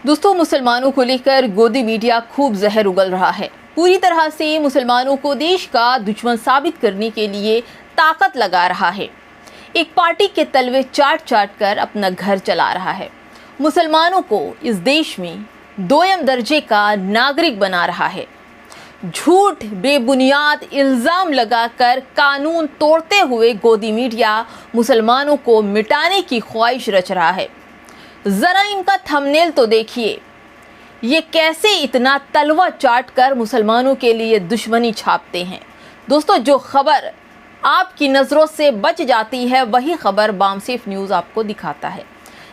दोस्तों, मुसलमानों को लेकर गोदी मीडिया खूब जहर उगल रहा है। पूरी तरह से मुसलमानों को देश का दुश्मन साबित करने के लिए ताकत लगा रहा है। एक पार्टी के तलवे चाट चाट कर अपना घर चला रहा है। मुसलमानों को इस देश में दोयम दर्जे का नागरिक बना रहा है। झूठ बेबुनियाद इल्ज़ाम लगाकर कानून तोड़ते हुए गोदी मीडिया मुसलमानों को मिटाने की ख्वाहिश रच रहा है। ज़रा इनका थंबनेल तो देखिए, ये कैसे इतना तलवा चाट कर मुसलमानों के लिए दुश्मनी छापते हैं। दोस्तों, जो खबर आपकी नज़रों से बच जाती है वही खबर बामसेफ न्यूज़ आपको दिखाता है।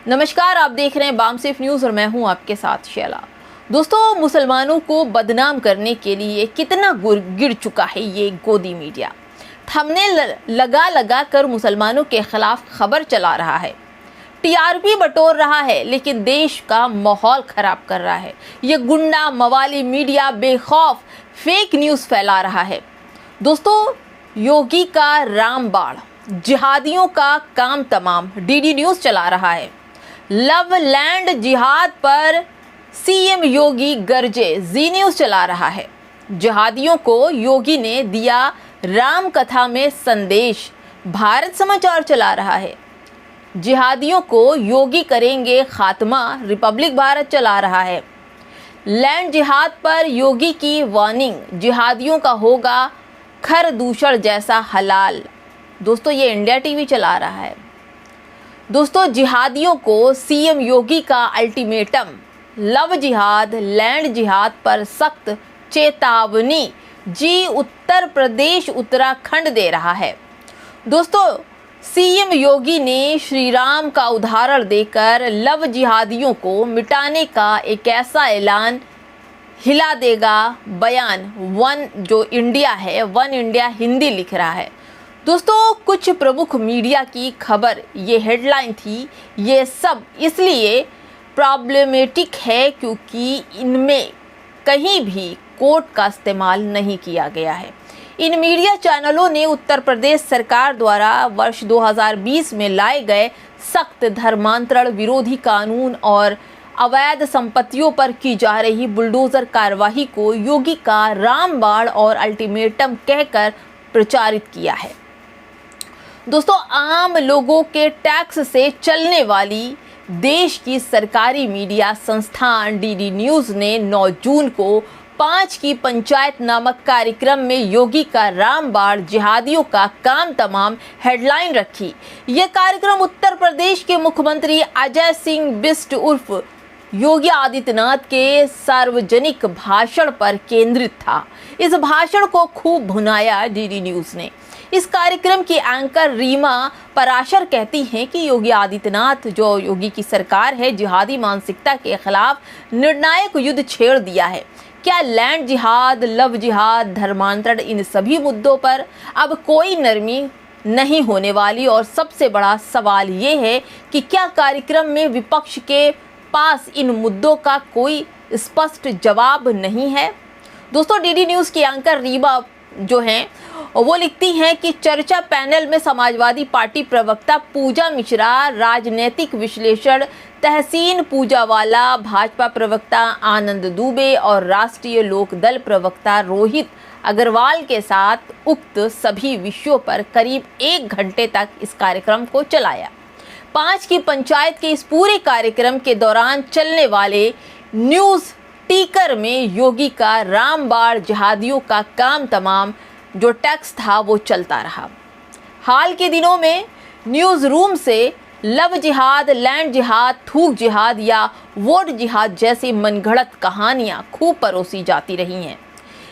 नमस्कार, आप देख रहे हैं बामसेफ न्यूज़ और मैं हूं आपके साथ शैला। दोस्तों, मुसलमानों को बदनाम करने के लिए कितना गिर चुका है ये गोदी मीडिया। थंबनेल लगा लगा कर मुसलमानों के खिलाफ खबर चला रहा है, टीआरपी बटोर रहा है, लेकिन देश का माहौल खराब कर रहा है। ये गुंडा मवाली मीडिया बेखौफ फेक न्यूज़ फैला रहा है। दोस्तों, योगी का रामबाण, जिहादियों का काम तमाम डीडी न्यूज़ चला रहा है। लव लैंड जिहाद पर सीएम योगी गरजे जी न्यूज़ चला रहा है। जिहादियों को योगी ने दिया राम कथा में संदेश, भारत समाचार चला रहा है। जिहादियों को योगी करेंगे खात्मा, रिपब्लिक भारत चला रहा है। लैंड जिहाद पर योगी की वार्निंग, जिहादियों का होगा खर दूषण जैसा हलाल। दोस्तों, ये इंडिया टीवी चला रहा है। दोस्तों, जिहादियों को सीएम योगी का अल्टीमेटम, लव जिहाद लैंड जिहाद पर सख्त चेतावनी, जी उत्तर प्रदेश उत्तराखंड दे रहा है। दोस्तों, सीएम योगी ने श्री राम का उदाहरण देकर लव जिहादियों को मिटाने का एक ऐसा ऐलान हिला देगा बयान। वन जो इंडिया है, वन इंडिया हिंदी लिख रहा है। दोस्तों, कुछ प्रमुख मीडिया की खबर, ये हेडलाइन थी। ये सब इसलिए प्रॉब्लमेटिक है क्योंकि इनमें कहीं भी कोर्ट का इस्तेमाल नहीं किया गया है। इन मीडिया चैनलों ने उत्तर प्रदेश सरकार द्वारा वर्ष 2020 में लाए गए सख्त धर्मांतरण विरोधी कानून और अवैध संपत्तियों पर की जा रही बुलडोजर कार्रवाई को योगी का रामबाण और अल्टीमेटम कहकर प्रचारित किया है। दोस्तों, आम लोगों के टैक्स से चलने वाली देश की सरकारी मीडिया संस्थान डीडी न्यूज़ ने 9 जून को 5 की पंचायत नामक कार्यक्रम में योगी का रामबाण, जिहादियों का काम तमाम हेडलाइन रखी। यह कार्यक्रम उत्तर प्रदेश के मुख्यमंत्री अजय सिंह बिष्ट उर्फ योगी आदित्यनाथ के सार्वजनिक भाषण पर केंद्रित था। इस भाषण को खूब भुनाया डीडी न्यूज़ ने। इस कार्यक्रम की एंकर रीमा पराशर कहती हैं कि योगी आदित्यनाथ, जो योगी की सरकार है, जिहादी मानसिकता के खिलाफ निर्णायक युद्ध छेड़ दिया है। क्या लैंड जिहाद, लव जिहाद, धर्मांतरण, इन सभी मुद्दों पर अब कोई नरमी नहीं होने वाली? और सबसे बड़ा सवाल ये है कि क्या कार्यक्रम में विपक्ष के पास इन मुद्दों का कोई स्पष्ट जवाब नहीं है? दोस्तों, डीडी न्यूज़ की एंकर रीमा जो हैं वो लिखती हैं कि चर्चा पैनल में समाजवादी पार्टी प्रवक्ता पूजा मिश्रा, राजनीतिक विश्लेषण तहसीन पूजावाला, भाजपा प्रवक्ता आनंद दुबे और राष्ट्रीय लोकदल प्रवक्ता रोहित अग्रवाल के साथ उक्त सभी विषयों पर करीब 1 घंटे तक इस कार्यक्रम को चलाया। 5 की पंचायत के इस पूरे कार्यक्रम के दौरान चलने वाले न्यूज़ टीकर में योगी का रामबाण, जिहादियों का काम तमाम जो टेक्स्ट था वो चलता रहा। हाल के दिनों में न्यूज़ रूम से लव जिहाद, लैंड जिहाद, थूक जिहाद या वोट जिहाद जैसी मनगढ़ंत कहानियां खूब परोसी जाती रही हैं।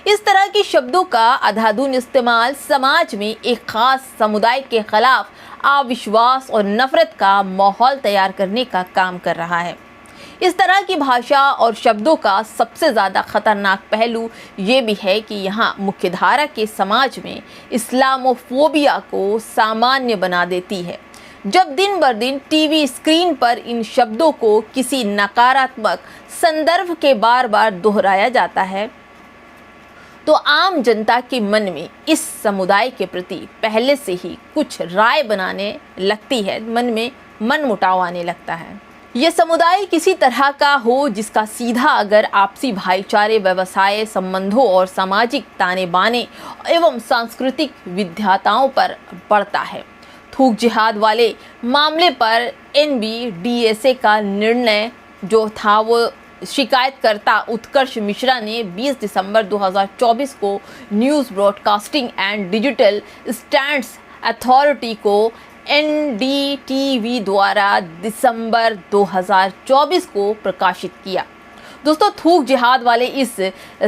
इस तरह के शब्दों का अंधाधुंध इस्तेमाल समाज में एक खास समुदाय के खिलाफ अविश्वास और नफरत का माहौल तैयार करने का काम कर रहा है। इस तरह की भाषा और शब्दों का सबसे ज़्यादा खतरनाक पहलू ये भी है कि यहाँ मुख्यधारा के समाज में इस्लामोफोबिया को सामान्य बना देती है। जब दिन बर दिन टीवी स्क्रीन पर इन शब्दों को किसी नकारात्मक संदर्भ के बार बार दोहराया जाता है, तो आम जनता के मन में इस समुदाय के प्रति पहले से ही कुछ राय बनाने लगती है, मन में मनमुटाव आने लगता है। ये समुदाय किसी तरह का हो जिसका सीधा अगर आपसी भाईचारे, व्यवसाय संबंधों और सामाजिक ताने बाने एवं सांस्कृतिक विविधताओं पर पड़ता है। थूक जिहाद वाले मामले पर NBDSA का निर्णय जो था वो शिकायतकर्ता उत्कर्ष मिश्रा ने 20 दिसंबर 2024 को news broadcasting and digital standards authority को NDTV द्वारा दिसंबर 2024 को प्रकाशित किया। दोस्तों, थूक जिहाद वाले इस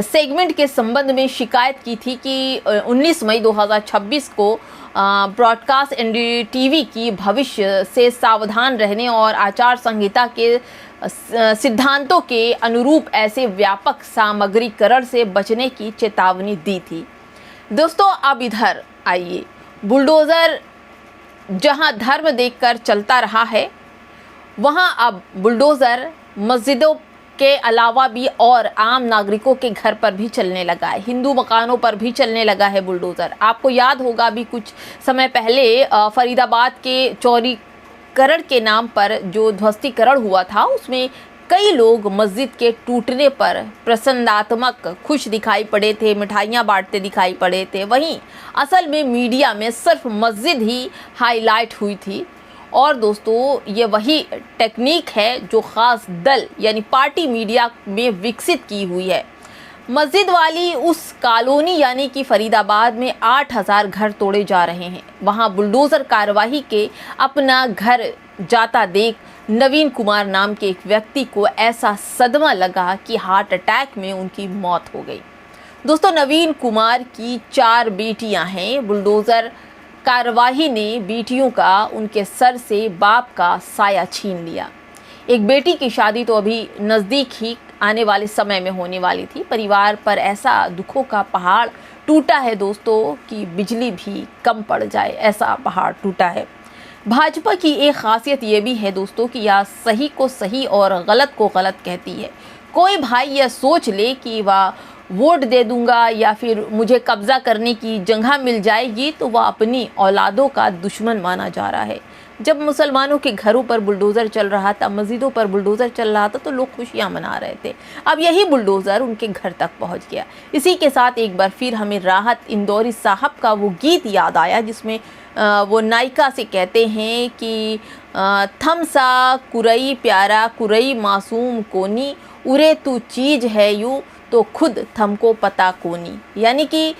सेगमेंट के संबंध में शिकायत की थी कि 19 मई 2026 को ब्रॉडकास्ट NDTV की भविष्य से सावधान रहने और आचार संहिता के सिद्धांतों के अनुरूप ऐसे व्यापक सामग्रीकरण से बचने की चेतावनी दी थी। दोस्तों, अब इधर आइए, बुलडोज़र जहां धर्म देखकर चलता रहा है, वहां अब बुलडोज़र मस्जिदों के अलावा भी और आम नागरिकों के घर पर भी चलने लगा है, हिंदू मकानों पर भी चलने लगा है बुलडोज़र। आपको याद होगा अभी कुछ समय पहले फरीदाबाद के चौड़ीकरण के नाम पर जो ध्वस्तीकरण हुआ था, उसमें कई लोग मस्जिद के टूटने पर प्रसन्नात्मक खुश दिखाई पड़े थे, मिठाइयाँ बांटते दिखाई पड़े थे। वहीं असल में मीडिया में सिर्फ मस्जिद ही हाईलाइट हुई थी। और दोस्तों, ये वही टेक्निक है जो ख़ास दल यानी पार्टी मीडिया में विकसित की हुई है। मस्जिद वाली उस कॉलोनी यानी कि फरीदाबाद में 8000 घर तोड़े जा रहे हैं। वहाँ बुलडोज़र कार्यवाही के अपना घर जाता देख नवीन कुमार नाम के एक व्यक्ति को ऐसा सदमा लगा कि हार्ट अटैक में उनकी मौत हो गई। दोस्तों, नवीन कुमार की 4 बेटियां हैं। बुलडोज़र कार्यवाही ने बेटियों का उनके सर से बाप का साया छीन लिया। एक बेटी की शादी तो अभी नज़दीक ही आने वाले समय में होने वाली थी। परिवार पर ऐसा दुखों का पहाड़ टूटा है दोस्तों कि बिजली भी कम पड़ जाए, ऐसा पहाड़ टूटा है। भाजपा की एक खासियत ये भी है दोस्तों कि यह सही को सही और गलत को गलत कहती है। कोई भाई यह सोच ले कि वह वोट दे दूंगा या फिर मुझे कब्जा करने की जगह मिल जाएगी तो वह अपनी औलादों का दुश्मन माना जा रहा है। जब मुसलमानों के घरों पर बुलडोज़र चल रहा था, मस्जिदों पर बुलडोज़र चल रहा था, तो लोग खुशियां मना रहे थे। अब यही बुलडोज़र उनके घर तक पहुंच गया। इसी के साथ एक बार फिर हमें राहत इंदौरी साहब का वो गीत याद आया जिसमें वो नायिका से कहते हैं कि थम सा कुरई प्यारा कुरई मासूम कोनी, उरे तू चीज़ है यूँ तो खुद थमको पता कोनी। यानी कि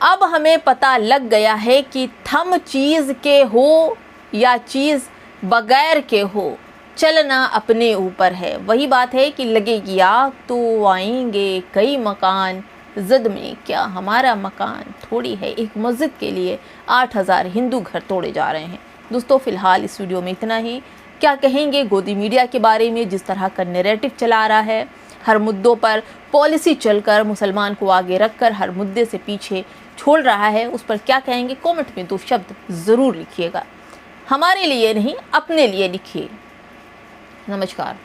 अब हमें पता लग गया है कि थम चीज़ के हो या चीज़ बगैर के हो, चलना अपने ऊपर है। वही बात है कि लगेगी आग तो आएंगे कई मकान, ज़िद में क्या हमारा मकान थोड़ी है। एक मस्जिद के लिए 8000 हिंदू घर तोड़े जा रहे हैं। दोस्तों, फ़िलहाल इस वीडियो में इतना ही। क्या कहेंगे गोदी मीडिया के बारे में, जिस तरह का नैरेटिव चला रहा है, हर मुद्दों पर पॉलिसी चलकर मुसलमान को आगे रखकर हर मुद्दे से पीछे छोड़ रहा है, उस पर क्या कहेंगे? कमेंट में 2 शब्द ज़रूर लिखिएगा। हमारे लिए नहीं, अपने लिए लिखिए। नमस्कार।